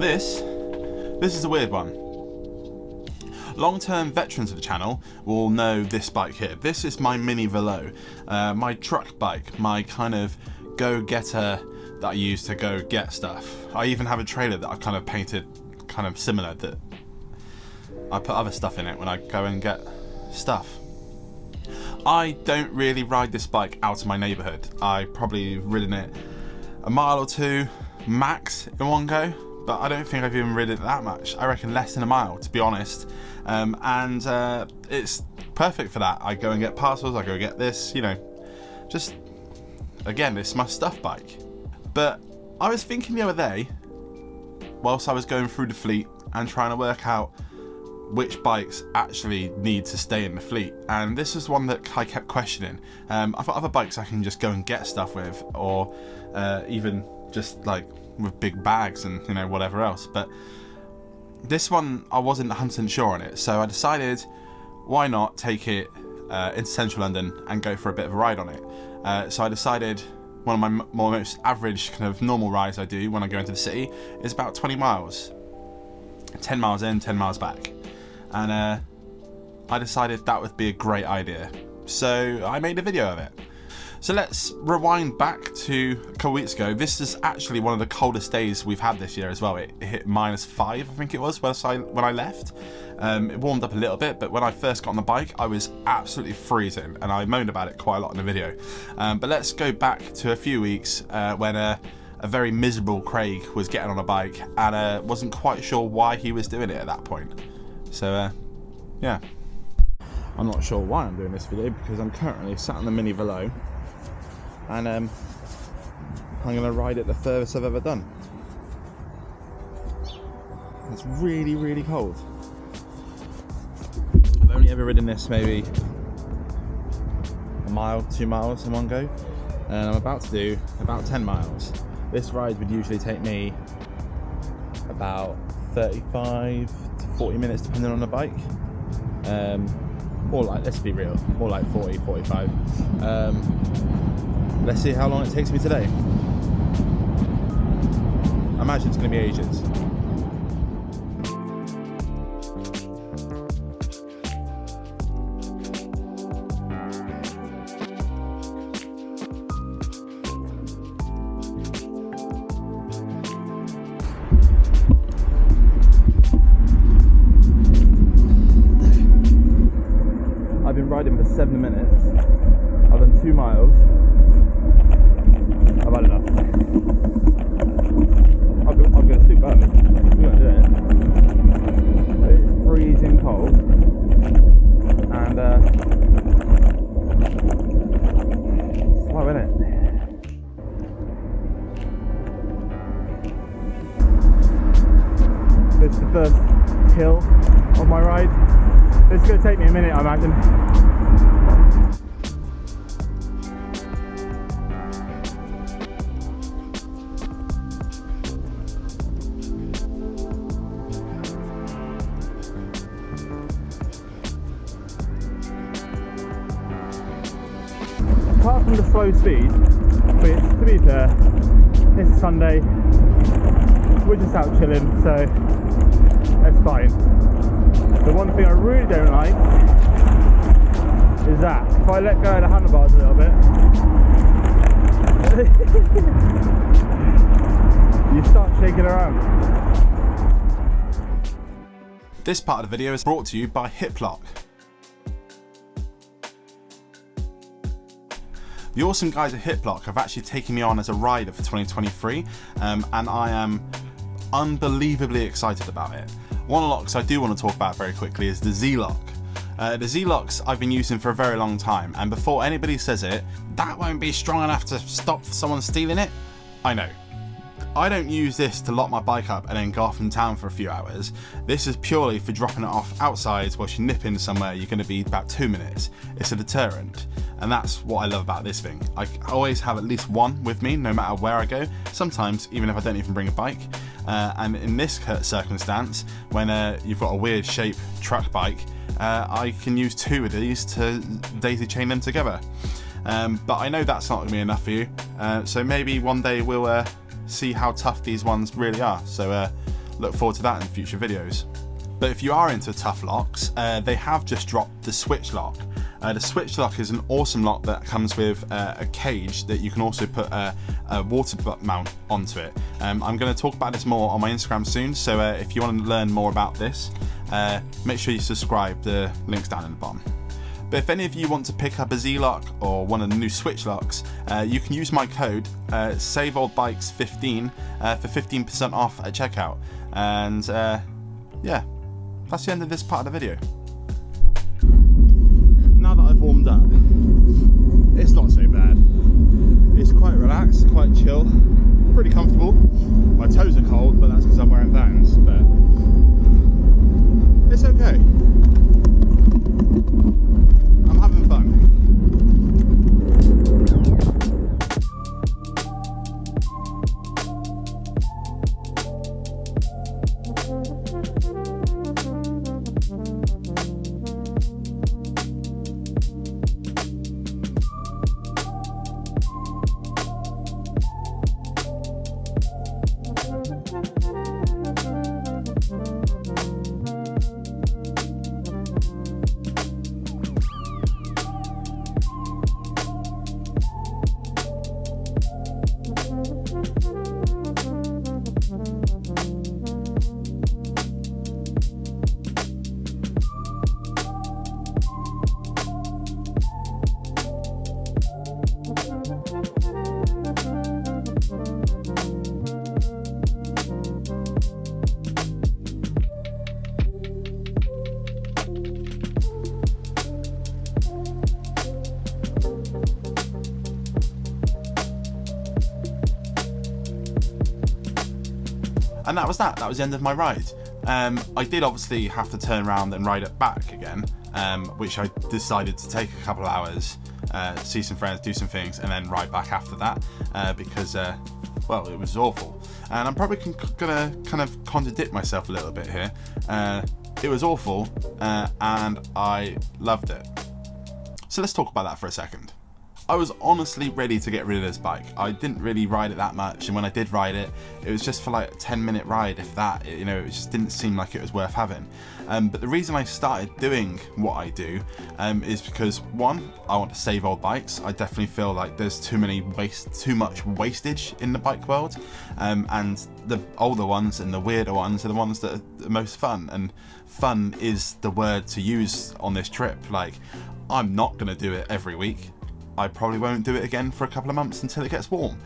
this is a weird one. Long-term veterans of the channel will know this bike here. This is my mini Velo, my truck bike, my kind of go-getter that I use to go get stuff. I even have a trailer that I've kind of painted kind of similar, that I put other stuff in it when I go and get stuff. I don't really ride this bike out of my neighbourhood. I probably ridden it a mile or two max in one go, but I don't think I've even ridden it that much. I reckon less than a mile, to be honest. It's perfect for that. I go and get parcels, I go get this, you know, just, again, it's my stuff bike. But I was thinking the other day, whilst I was going through the fleet and trying to work out which bikes actually need to stay in the fleet, and this is one that I kept questioning. I've got other bikes I can just go and get stuff with, or even just like with big bags and, you know, whatever else, but this one I wasn't 100% sure on it, so I decided why not take it into central London and go for a bit of a ride on it. So I decided one of my most average kind of normal rides I do when I go into the city is about 20 miles. 10 miles in, 10 miles back. And I decided that would be a great idea. So I made a video of it. So let's rewind back to a couple weeks ago. This is actually one of the coldest days we've had this year as well. It hit -5, I think it was, when I left. It warmed up a little bit, but when I first got on the bike, I was absolutely freezing, and I moaned about it quite a lot in the video. But let's go back to a few weeks when a very miserable Craig was getting on a bike and wasn't quite sure why he was doing it at that point. So, yeah. I'm not sure why I'm doing this video, because I'm currently sat on the mini Velo, and I'm going to ride it the furthest I've ever done. It's really, really cold. I've only ever ridden this maybe a mile, 2 miles in one go, and I'm about to do about 10 miles. This ride would usually take me about 35 to 40 minutes depending on the bike. More like, let's be real, more like 40, 45. Let's see how long it takes me today. I imagine it's going to be ages. I've been riding for 7 minutes. I've done 2 miles. I've had enough. I'm going to sleep early. I'm going to do it. It's freezing cold, and it's slow, isn't it? This is the first hill on my ride. This is going to take me a minute, I imagine. Apart from the slow speed, which, to be fair, it's Sunday, we're just out chilling, so it's fine. The one thing I really don't like is that if I let go of the handlebars a little bit, you start shaking around. This part of the video is brought to you by Hiplock. The awesome guys at Hiplock have actually taken me on as a rider for 2023, and I am unbelievably excited about it. One of the locks I do want to talk about very quickly is the Z-Lock. The Z-Locks I've been using for a very long time, and before anybody says it, that won't be strong enough to stop someone stealing it. I know. I don't use this to lock my bike up and then go off in town for a few hours. This is purely for dropping it off outside whilst you nip in somewhere you're going to be about 2 minutes. It's a deterrent, and that's what I love about this thing. I always have at least one with me no matter where I go, sometimes even if I don't even bring a bike. And in this circumstance, when you've got a weird shaped truck bike, I can use 2 of these to daisy chain them together. But I know that's not going to be enough for you, so maybe one day we'll see how tough these ones really are. So look forward to that in future videos. But if you are into tough locks, they have just dropped the switch lock. The switch lock is an awesome lock that comes with a cage that you can also put a water mount onto it. I'm going to talk about this more on my Instagram soon, so if you want to learn more about this, make sure you subscribe. The link's down in the bottom. But if any of you want to pick up a Z-Lock or one of the new switch locks, you can use my code SaveOldBikes15 for 15% off at checkout. And yeah, that's the end of this part of the video. Now that I've warmed up, it's not so bad. It's quite relaxed, quite chill, pretty comfortable. My toes are cold, but that's because I'm wearing Vans, but it's okay. I'm having fun. And that was that. That was the end of my ride. I did obviously have to turn around and ride it back again, which I decided to take a couple of hours, see some friends, do some things, and then ride back after that because, well, it was awful. And I'm probably gonna kind of contradict myself a little bit here. It was awful, and I loved it. So let's talk about that for a second. I was honestly ready to get rid of this bike. I didn't really ride it that much, and when I did ride it, it was just for like a 10-minute ride, if that. You know, it just didn't seem like it was worth having. But the reason I started doing what I do is because, one, I want to save old bikes. I definitely feel like there's too much wastage in the bike world, and the older ones and the weirder ones are the ones that are the most fun. And fun is the word to use on this trip. Like, I'm not gonna do it every week. I probably won't do it again for a couple of months until it gets warm.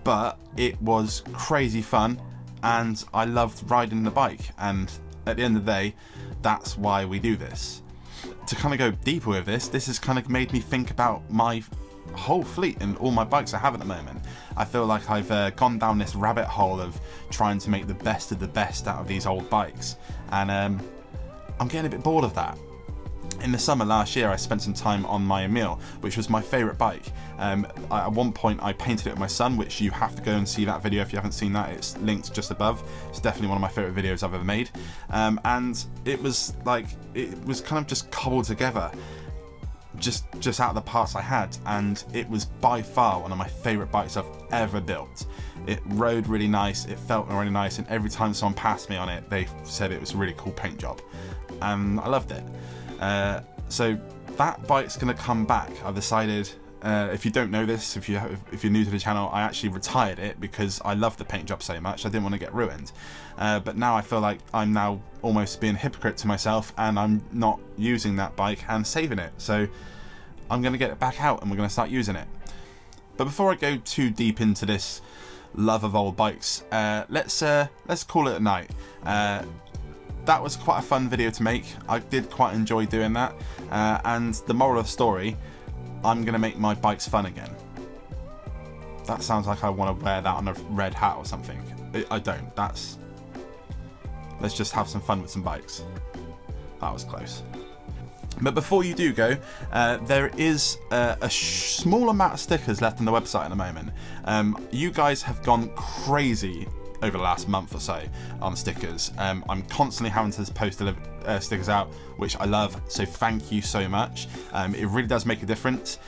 But it was crazy fun, and I loved riding the bike. And at the end of the day, that's why we do this. To kind of go deeper with this has kind of made me think about my whole fleet and all my bikes I have at the moment. I feel like I've gone down this rabbit hole of trying to make the best of the best out of these old bikes. And I'm getting a bit bored of that. In the summer last year, I spent some time on my Emil, which was my favourite bike. At one point, I painted it with my son, which you have to go and see that video if you haven't seen that. It's linked just above. It's definitely one of my favourite videos I've ever made. And it was like, it was kind of just cobbled together, just out of the parts I had. And it was by far one of my favourite bikes I've ever built. It rode really nice, it felt really nice, and every time someone passed me on it, they said it was a really cool paint job. And I loved it. So that bike's going to come back. I've decided, if you don't know this, if you're new to the channel, I actually retired it because I love the paint job so much. I didn't want to get ruined. But now I feel like I'm now almost being a hypocrite to myself, and I'm not using that bike and saving it. So I'm going to get it back out and we're going to start using it. But before I go too deep into this love of old bikes, let's call it a night. That was quite a fun video to make. I did quite enjoy doing that. And the moral of the story, I'm going to make my bikes fun again. That sounds like I want to wear that on a red hat or something. I don't. Let's just have some fun with some bikes. That was close. But before you do go, there is a small amount of stickers left on the website at the moment. You guys have gone crazy over the last month or so on stickers. I'm constantly having to post stickers out, which I love, so thank you so much. It really does make a difference.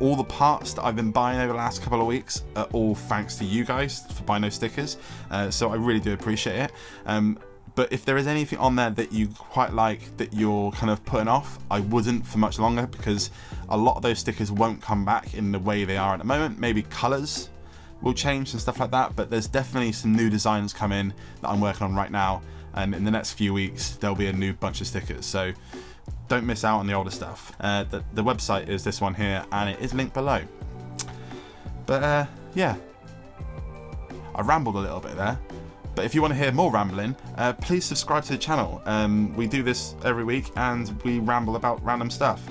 All the parts that I've been buying over the last couple of weeks are all thanks to you guys for buying those stickers, so I really do appreciate it. But if there is anything on there that you quite like that you're kind of putting off, I wouldn't for much longer, because a lot of those stickers won't come back in the way they are at the moment. Maybe colours will change and stuff like that, but there's definitely some new designs coming that I'm working on right now, and in the next few weeks there'll be a new bunch of stickers, so don't miss out on the older stuff. The website is this one here, and it is linked below. But yeah, I rambled a little bit there. But if you want to hear more rambling, please subscribe to the channel. We do this every week, and we ramble about random stuff.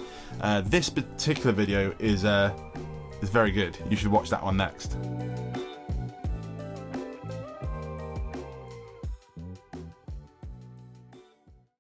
This particular video is very good. You should watch that one next.